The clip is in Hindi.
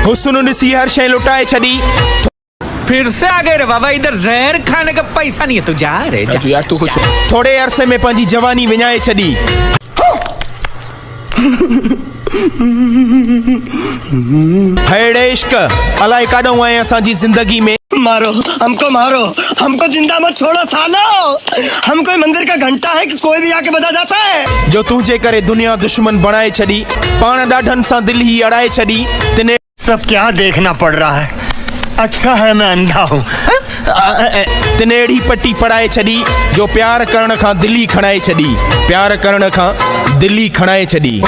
हुस्न ॾिसी हर शइ लुटाए छॾी। फिर से आ गए रे बाबा, इधर जहर खाने का पैसा नहीं है, तू जा रे जा। यार तू कुछ थोड़े अरसे में पंहिंजी जवानी विञाए छॾी। हेड़े इश्क अलाए काॾों आए असांजी ज़िंदगी में। मारो हमको जिंदा मत छोड़ो सालो। हम कोई मंदिर का घंटा है कि कोई भी आके बजा जाता है। जो तुंहिंजे करे दुनिया दुश्मन बणाए छॾी, पाण ॾाढनि सां दिलि ही अड़ाए छॾी। तिने सब क्या देखना पड़ रहा है, अच्छा है मैं अंधा हूँ। तिने अहिड़ी पटी पढ़ाए छॾी जो प्यार करण खां दिली खणाए छॾी, प्यार करण खां दिली खणाए छॾी।